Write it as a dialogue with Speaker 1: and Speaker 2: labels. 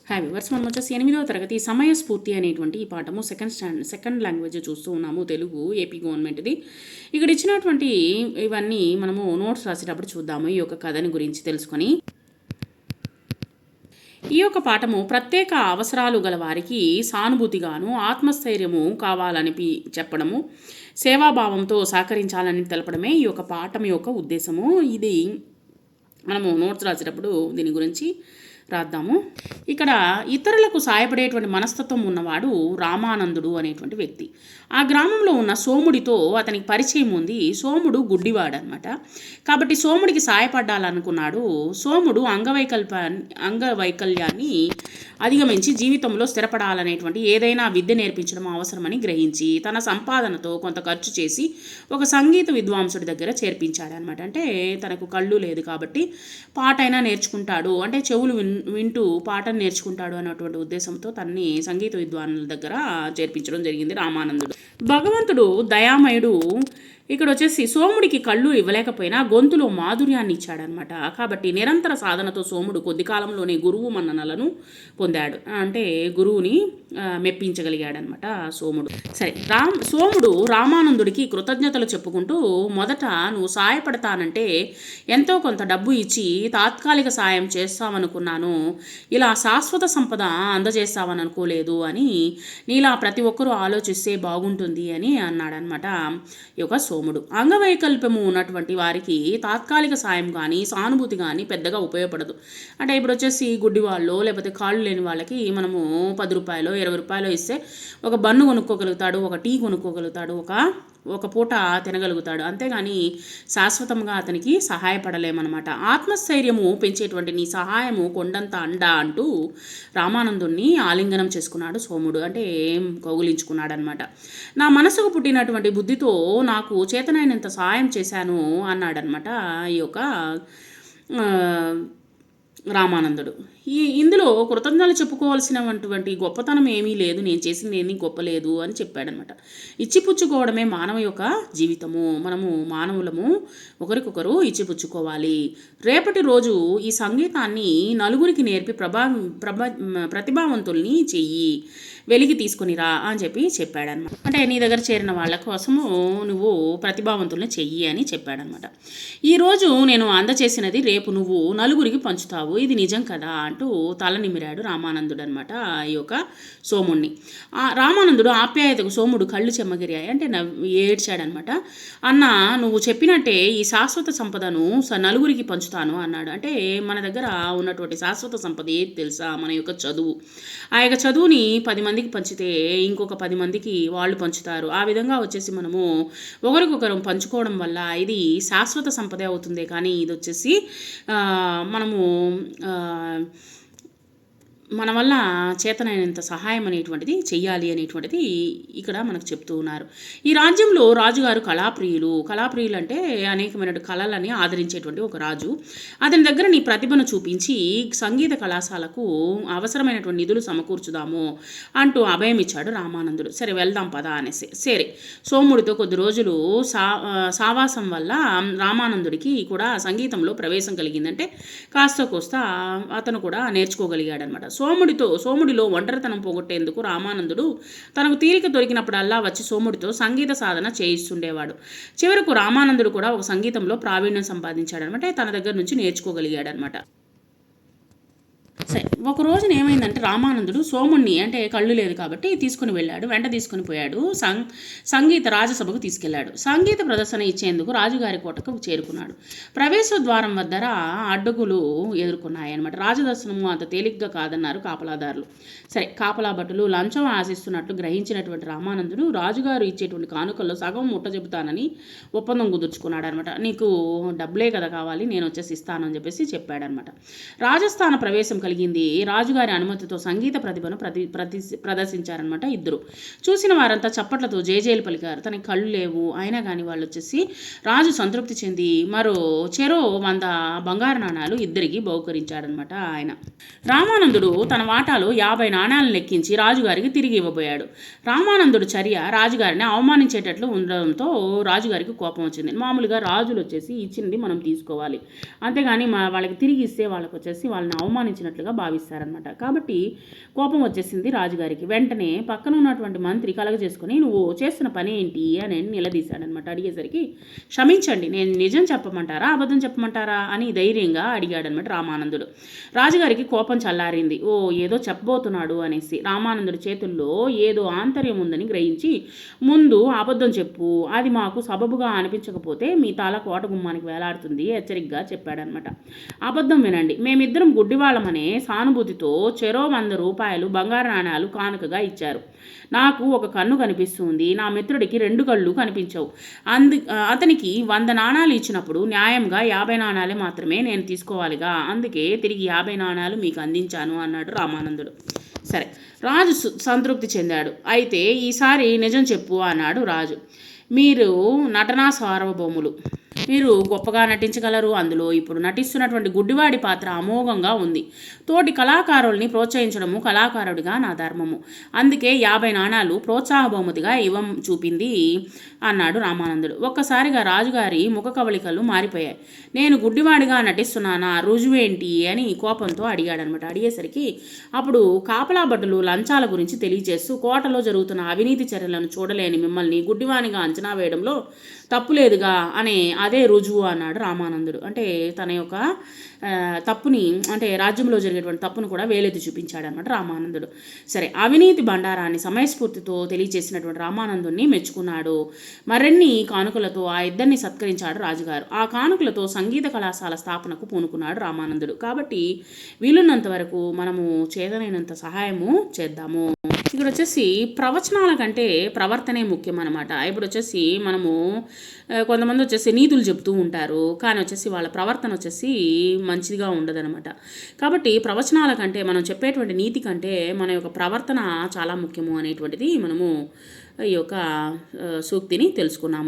Speaker 1: Hi viewers, మనం వచ్చేసి 8వ తరగతి సమయస్ఫూర్తి అనేటువంటి ఈ పాఠము సెకండ్ లాంగ్వేజ్ చూస్తూ ఉన్నాము, తెలుగు ఏపీ గవర్నమెంట్ది. ఇక్కడ ఇచ్చినటువంటి ఇవన్నీ మనము నోట్స్ రాసేటప్పుడు చూద్దాము. ఈ యొక్క కథని గురించి తెలుసుకొని, ఈ యొక్క పాఠము ప్రత్యేక అవసరాలు గల వారికి సానుభూతిగాను ఆత్మస్థైర్యము కావాలని చెప్పడము, సేవాభావంతో సహకరించాలని తెలపడమే ఈ యొక్క పాఠం యొక్క ఉద్దేశము. ఇది మనము నోట్స్ రాసేటప్పుడు దీని గురించి రాద్దాము. ఇక్కడ ఇతరులకు సాయపడేటువంటి మనస్తత్వం ఉన్నవాడు రామానందుడు అనేటువంటి వ్యక్తి. ఆ గ్రామంలో ఉన్న సోముడితో అతనికి పరిచయం ఉంది. సోముడు గుడ్డివాడనమాట. కాబట్టి సోముడికి సాయపడాలనుకున్నాడు. సోముడు అంగవైకల్యాన్ని అధిగమించి జీవితంలో స్థిరపడాలనేటువంటి ఏదైనా విద్య నేర్పించడం అవసరమని గ్రహించి తన సంపాదనతో కొంత ఖర్చు చేసి ఒక సంగీత విద్వాంసుడి దగ్గర చేర్పించాడనమాట. అంటే తనకు కళ్ళు లేదు కాబట్టి పాటైనా నేర్చుకుంటాడు, అంటే చెవులు వింటూ పాటను నేర్చుకుంటాడు అన్నటువంటి ఉద్దేశంతో తనని సంగీత విద్వానుల దగ్గర చేర్పించడం జరిగింది రామానందుడు. భగవంతుడు దయామయుడు. ఇక్కడ వచ్చేసి సోముడికి కళ్ళు ఇవ్వలేకపోయినా గొంతులో మాధుర్యాన్ని ఇచ్చాడనమాట. కాబట్టి నిరంతర సాధనతో సోముడు కొద్ది కాలంలోనే గురువు మన్ననలను పొందాడు. అంటే గురువుని మెప్పించగలిగాడనమాట సోముడు. సరే, సోముడు రామానందుడికి కృతజ్ఞతలు చెప్పుకుంటూ, మొదట నువ్వు సాయపడతానంటే ఎంతో కొంత డబ్బు ఇచ్చి తాత్కాలిక సాయం చేస్తామనుకున్నాను, ఇలా శాశ్వత సంపద అందజేస్తామని అనుకోలేదు అని నీలా ప్రతి ఒక్కరూ ఆలోచిస్తే బాగుంటుంది అని అన్నాడనమాట ఈ యొక్క సోముడు. అంగవైకల్పము ఉన్నటువంటి వారికి తాత్కాలిక సాయం కానీ సానుభూతి కానీ పెద్దగా ఉపయోగపడదు. అంటే ఇప్పుడు వచ్చేసి గుడ్డి వాళ్ళు లేకపోతే కాళ్ళు లేని వాళ్ళకి మనము 10 రూపాయలు 20 రూపాయలు ఇస్తే ఒక బన్ను కొనుక్కోగలుగుతాడు, ఒక టీ కొనుక్కోగలుగుతాడు, ఒక పూట తినగలుగుతాడు. అంతేగాని శాశ్వతంగా అతనికి సహాయపడలేమన్నమాట. ఆత్మస్థైర్యము పెంచేటువంటి నీ సహాయము కొండంత అండ అంటూ రామానందుణ్ణి ఆలింగనం చేసుకున్నాడు సోముడు. అంటే కౌగులించుకున్నాడు అనమాట. నా మనసుకు పుట్టినటువంటి బుద్ధితో నాకు చేతనైనంత సహాయం చేశాను అన్నాడనమాట ఈ యొక్క రామానందుడు. ఇందులో కృతజ్ఞతలు చెప్పుకోవాల్సినటువంటి గొప్పతనం ఏమీ లేదు, నేను చేసింది ఏమీ గొప్ప లేదు అని చెప్పాడనమాట. ఇచ్చిపుచ్చుకోవడమే మానవ యొక్క జీవితము. మనము మానవులము ఒకరికొకరు ఇచ్చిపుచ్చుకోవాలి. రేపటి రోజు ఈ సంగీతాన్ని నలుగురికి నేర్పి ప్రతిభావంతుల్ని చెయ్యి, వెలికి తీసుకునిరా అని చెప్పాడనమాట. అంటే నీ దగ్గర చేరిన వాళ్ళ కోసము నువ్వు ప్రతిభావంతుల్ని చెయ్యి అని చెప్పాడనమాట. ఈరోజు నేను అందచేసినది రేపు నువ్వు నలుగురికి పంచుతావు, ఇది నిజం కదా అంటూ తల నిమిరాడు రామానందుడు అనమాట ఈ యొక్క సోముణ్ణి. రామానందుడు ఆప్యాయతకు సోముడు కళ్ళు చెమ్మగిరాయి. అంటే ఏడ్చాడనమాట. అన్న, నువ్వు చెప్పినట్టే ఈ శాశ్వత సంపదను నలుగురికి పంచుతాను అన్నాడు. అంటే మన దగ్గర ఉన్నటువంటి శాశ్వత సంపద ఏది తెలుసా? మన యొక్క చదువు. ఆ యొక్క చదువుని 10 మందికి పంచితే ఇంకొక 10 మందికి వాళ్ళు పంచుతారు. ఆ విధంగా వచ్చేసి మనము ఒకరికొకరు పంచుకోవడం వల్ల ఇది శాశ్వత సంపదే అవుతుంది. కానీ ఇది వచ్చేసి మనము మన వల్ల చేతనైనంత సహాయం అనేటువంటిది చెయ్యాలి అనేటువంటిది ఇక్కడ మనకు చెప్తూ ఉన్నారు. ఈ రాజ్యంలో రాజుగారు కళాప్రియులు అంటే అనేకమైన కళలని ఆదరించేటువంటి ఒక రాజు. అతని దగ్గర నీ ప్రతిభను చూపించి సంగీత కళాశాలకు అవసరమైనటువంటి నిధులు సమకూర్చుదాము అంటూ అభయం ఇచ్చాడు రామానందుడు. సరే వెళ్దాం పదా అనేసి. సరే, సోముడితో కొద్ది రోజులు సావాసం వల్ల రామానందుడికి కూడా సంగీతంలో ప్రవేశం కలిగిందంటే కాస్త కోస్త అతను కూడా నేర్చుకోగలిగాడనమాట. సోముడిలో ఒంటరితనం పోగొట్టేందుకు రామానందుడు తనకు తీరిక దొరికినప్పుడల్లా వచ్చి సోముడితో సంగీత సాధన చేయిస్తుండేవాడు. చివరకు రామానందుడు కూడా ఒక సంగీతంలో ప్రావీణ్యం సంపాదించాడనమాట. తన దగ్గర నుంచి నేర్చుకోగలిగాడనమాట. సరే, ఒక రోజున ఏమైందంటే రామానందుడు సోముణ్ణి, అంటే కళ్ళు లేదు కాబట్టి తీసుకుని వెళ్ళాడు, వెంట తీసుకుని పోయాడు, సంగీత రాజసభకు తీసుకెళ్లాడు. సంగీత ప్రదర్శన ఇచ్చేందుకు రాజుగారి కోటకు చేరుకున్నాడు. ప్రవేశ ద్వారం వద్ద అడ్డగులు ఎదుర్కొన్నాయన్నమాట. రాజదర్శనము అంత తేలిగ్గా కాదన్నారు కాపలాదారులు. సరే, కాపలా భటులు లంచం ఆశిస్తున్నట్టు గ్రహించినటువంటి రామానందుడు రాజుగారు ఇచ్చేటువంటి కానుకల్లో సగం ముట్ట చెబుతానని ఒప్పందం కుదుర్చుకున్నాడు అనమాట. నీకు డబ్బులే కదా కావాలి, నేను వచ్చేసి ఇస్తానని చెప్పాడనమాట. రాజస్థాన ప్రవేశం కలిగింది. రాజుగారి అనుమతితో సంగీత ప్రతిభను ప్రదర్శించారనమాట ఇద్దరు. చూసిన వారంతా చప్పట్లతో జేజేలు పలికారు. తనకి కళ్ళు లేవు, అయినా కానీ వాళ్ళు వచ్చేసి రాజు సంతృప్తి చెంది మరో 100 బంగారు నాణాలు ఇద్దరికి బహుకరించాడనమాట ఆయన. రామానందుడు తన వాటాలో 50 నాణాలను లెక్కించి రాజుగారికి తిరిగి ఇవ్వబోయాడు. రామానందుడు చర్య రాజుగారిని అవమానించేటట్లు ఉండడంతో రాజుగారికి కోపం వచ్చింది. మామూలుగా రాజులు వచ్చేసి ఇచ్చింది మనం తీసుకోవాలి, అంతేగాని వాళ్ళకి తిరిగి ఇస్తే వాళ్ళకి వచ్చేసి వాళ్ళని అవమానించినట్లుగా భావిస్తారు. భావిస్తారనమాట. కాబట్టి కోపం వచ్చేసింది రాజుగారికి. వెంటనే పక్కన ఉన్నటువంటి మంత్రి కలగజేసుకొని, నువ్వు చేస్తున్న పని ఏంటి అని నిలదీశాడనమాట. అడిగేసరికి, క్షమించండి, నేను నిజం చెప్పమంటారా అబద్ధం చెప్పమంటారా అని ధైర్యంగా అడిగాడనమాట రామానందుడు. రాజుగారికి కోపం చల్లారింది. ఓ ఏదో చెప్పబోతున్నాడు అనేసి. రామానందుడి చేతుల్లో ఏదో ఆంతర్యం ఉందని గ్రహించి, ముందు అబద్ధం చెప్పు, అది మాకు సబబుగా అనిపించకపోతే మీ తల కోట గుమ్మానికి వేలాడుతుంది హెచ్చరికగా చెప్పాడనమాట. అబద్ధం వినండి, మేమిద్దరం గుడ్డివాళ్ళమనే సానుభూతితో చెరో 100 రూపాయలు బంగారు నాణాలు కానుకగా ఇచ్చారు. నాకు ఒక కన్ను కనిపిస్తుంది, నా మిత్రుడికి 2 కళ్ళు కనిపించవు. అతనికి 100 నాణాలు ఇచ్చినప్పుడు న్యాయంగా 50 నాణాలే మాత్రమే నేను తీసుకోవాలిగా, అందుకే తిరిగి 50 నాణాలు మీకు అందించాను అన్నాడు రామానందుడు. సరే, రాజు సంతృప్తి చెందాడు. అయితే ఈసారి నిజం చెప్పు అన్నాడు రాజు. మీరు నటనా సార్వభౌములు, మీరు గొప్పగా నటించగలరు. అందులో ఇప్పుడు నటిస్తున్నటువంటి గుడ్డివాడి పాత్ర అమోఘంగా ఉంది. తోటి కళాకారుల్ని ప్రోత్సహించడము కళాకారుడిగా నా ధర్మము. అందుకే 50 నాణాలు ప్రోత్సాహ బహుమతిగా చూపింది అన్నాడు రామానందుడు. ఒక్కసారిగా రాజుగారి ముఖ కవళికలు మారిపోయాయి. నేను గుడ్డివాడిగా నటిస్తున్నానా, రుజువేంటి అని కోపంతో అడిగాడనమాట. అడిగేసరికి అప్పుడు కాపలా భటులు లంచాల గురించి తెలియజేస్తూ, కోటలో జరుగుతున్న అవినీతి చర్యలను చూడలేని మిమ్మల్ని గుడ్డివానిగా అంచనా వేయడంలో తప్పులేదుగా అనే అదే రుజువు అన్నాడు రామానందుడు. అంటే తన యొక్క తప్పుని, అంటే రాజ్యంలో జరిగేటువంటి తప్పును కూడా వేలెత్తి చూపించాడనమాట రామానందుడు. సరే, అవినీతి బండారాన్ని సమయస్ఫూర్తితో తెలియజేసినటువంటి రామానందుడిని మెచ్చుకున్నాడు. మరిన్ని కానుకలతో ఆ ఇద్దరిని సత్కరించాడు రాజుగారు. ఆ కానుకలతో సంగీత కళాశాల స్థాపనకు పూనుకున్నాడు రామానందుడు. కాబట్టి వీలున్నంత వరకు మనము చేతనైనంత సహాయము చేద్దాము. ఇక్కడ వచ్చేసి ప్రవచనాల కంటే ప్రవర్తనే ముఖ్యం అనమాట. ఇప్పుడు వచ్చేసి మనము కొంతమంది వచ్చేసి నీతులు చెప్తూ ఉంటారు, కానీ వచ్చేసి వాళ్ళ ప్రవర్తన వచ్చేసి మంచిగా ఉండదనమాట. కాబట్టి ప్రవచనాల కంటే, మనం చెప్పేటువంటి నీతి కంటే మన యొక్క ప్రవర్తన చాలా ముఖ్యము అనేటువంటిది మనము ఈ యొక్క సూక్తిని తెలుసుకున్నాము.